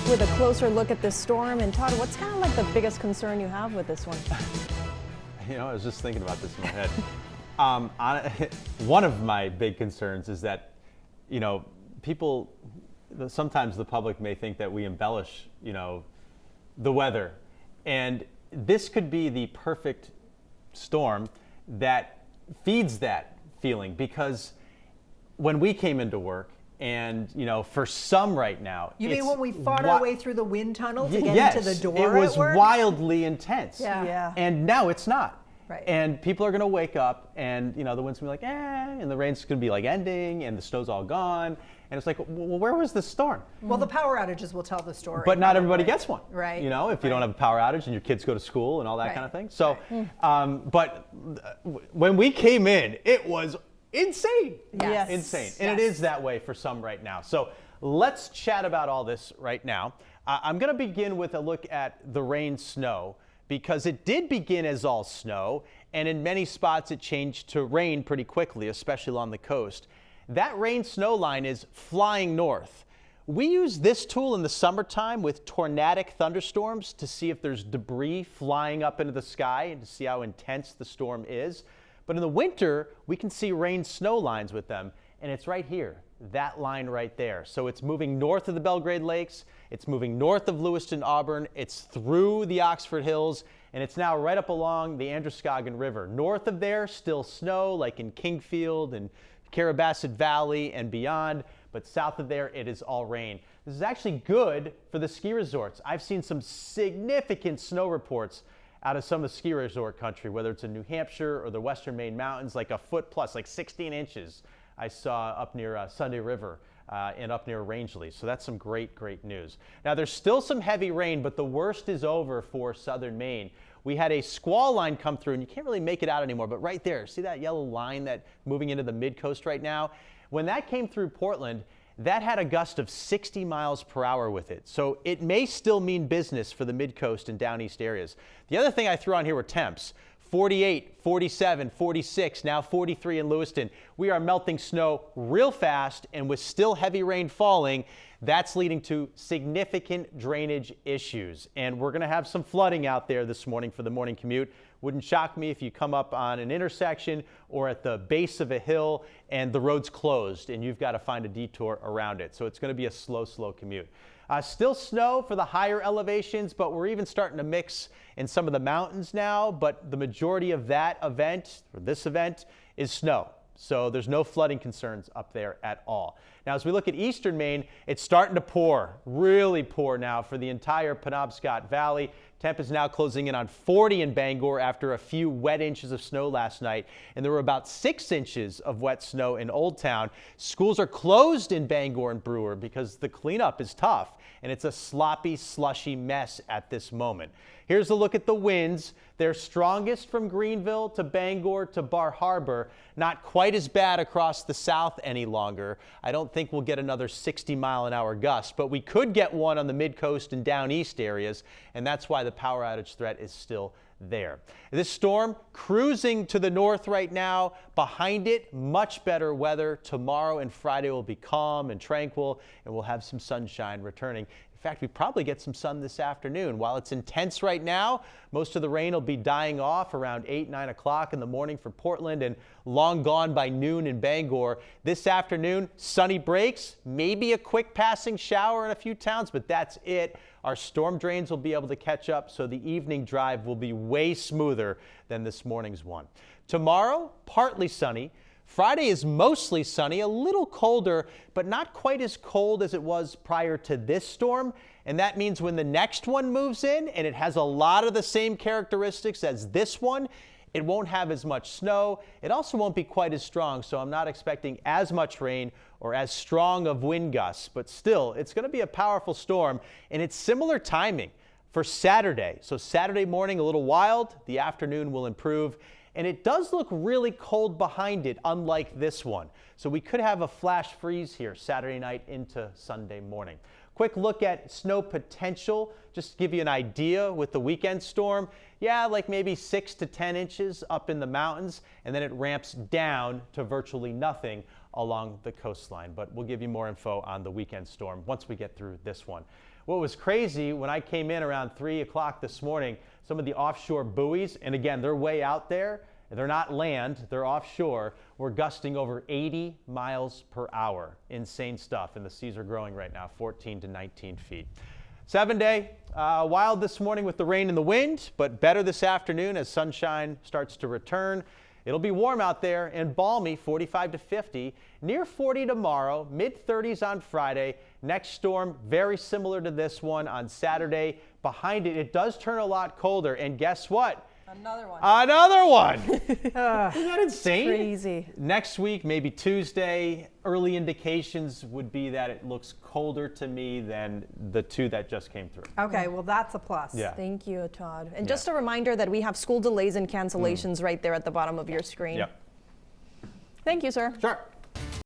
with a closer look at this storm. And Todd, what's kind of like the biggest concern you have with this one? You know, I was just thinking about this in my head. One of my big concerns is that, you know, people, sometimes the public may think that we embellish, you know, the weather. And this could be the perfect storm that feeds that feeling, because when we came into work, and, you know, for some right now. You mean when we fought our way through the wind tunnel to get into the door? It was wildly intense. Yeah. And now it's not. Right. And people are going to wake up and, you know, the wind's going to be like, and the rain's going to be like ending and the snow's all gone. And it's like, well, where was the storm? Well, the power outages will tell the story. But not everybody gets one. Right. You know, if you don't have a power outage and your kids go to school and all that kind of thing. So, but when we came in, it was insane. Yes. Insane. And it is that way for some right now. So let's chat about all this right now. I'm going to begin with a look at the rain snow, because it did begin as all snow, and in many spots it changed to rain pretty quickly, especially along the coast. That rain snow line is flying north. We use this tool in the summertime with tornadic thunderstorms to see if there's debris flying up into the sky and to see how intense the storm is. But in the winter, we can see rain snow lines with them, and it's right here, that line right there. So it's moving north of the Belgrade Lakes, it's moving north of Lewiston, Auburn, it's through the Oxford Hills, and it's now right up along the Androscoggin River. North of there, still snow, like in Kingfield and Carrabassett Valley and beyond, but south of there, it is all rain. This is actually good for the ski resorts. I've seen some significant snow reports out of some of the ski resort country, whether it's in New Hampshire or the western Maine mountains, like a foot plus, like 16 inches I saw up near Sunday River and up near Rangeley. So that's some great, great news. Now there's still some heavy rain, but the worst is over for southern Maine. We had a squall line come through, and you can't really make it out anymore, but right there, see that yellow line that moving into the mid-coast right now? When that came through Portland, that had a gust of 60 miles per hour with it. So it may still mean business for the mid-coast and down east areas. The other thing I threw on here were temps. 48, 47, 46, now 43 in Lewiston. We are melting snow real fast, and with still heavy rain falling, that's leading to significant drainage issues. And we're going to have some flooding out there this morning for the morning commute. Wouldn't shock me if you come up on an intersection or at the base of a hill and the road's closed and you've got to find a detour around it. So it's going to be a slow commute. Still snow for the higher elevations, but we're even starting to mix in some of the mountains now. But the majority of that event, or this event, is snow. So there's no flooding concerns up there at all. Now, as we look at eastern Maine, it's starting to pour, really pour now for the entire Penobscot Valley. Temp is now closing in on 40 in Bangor after a few wet inches of snow last night, and there were about 6 inches of wet snow in Old Town. Schools are closed in Bangor and Brewer because the cleanup is tough, and it's a sloppy, slushy mess at this moment. Here's a look at the winds. They're strongest from Greenville to Bangor to Bar Harbor. Not quite as bad across the south any longer. I don't think we'll get another 60-mile-an-hour gust, but we could get one on the mid-coast and down east areas, and that's why the power outage threat is still there. This storm cruising to the north right now. Behind it, much better weather. Tomorrow and Friday will be calm and tranquil, and we'll have some sunshine returning. In fact, we probably get some sun this afternoon. While it's intense right now, most of the rain will be dying off around 8, 9 o'clock in the morning for Portland and long gone by noon in Bangor. This afternoon, sunny breaks, maybe a quick passing shower in a few towns, but that's it. Our storm drains will be able to catch up, so the evening drive will be way smoother than this morning's one. Tomorrow, partly sunny. Friday is mostly sunny, a little colder, but not quite as cold as it was prior to this storm. And that means when the next one moves in and it has a lot of the same characteristics as this one, it won't have as much snow. It also won't be quite as strong, so I'm not expecting as much rain or as strong of wind gusts. But still, it's going to be a powerful storm, and it's similar timing for Saturday. So Saturday morning, a little wild. The afternoon will improve. And it does look really cold behind it, unlike this one. So we could have a flash freeze here Saturday night into Sunday morning. Quick look at snow potential, just to give you an idea with the weekend storm. Yeah, like maybe 6 to 10 inches up in the mountains, and then it ramps down to virtually nothing along the coastline. But we'll give you more info on the weekend storm once we get through this one. What was crazy, when I came in around 3 o'clock this morning, some of the offshore buoys, and again, they're way out there, they're not land, they're offshore, were gusting over 80 miles per hour. Insane stuff, and the seas are growing right now, 14 to 19 feet. 7-day, wild this morning with the rain and the wind, but better this afternoon as sunshine starts to return. It'll be warm out there and balmy, 45 to 50, near 40 tomorrow, mid-30s on Friday. Next storm, very similar to this one on Saturday. Behind it, it does turn a lot colder, and guess what? Another one. Another one. Isn't that insane? Crazy. Next week, maybe Tuesday, early indications would be that it looks colder to me than the two that just came through. Okay, well, that's a plus. Yeah. Thank you, Todd. And just a reminder that we have school delays and cancellations right there at the bottom of your screen. Yep. Thank you, sir. Sure.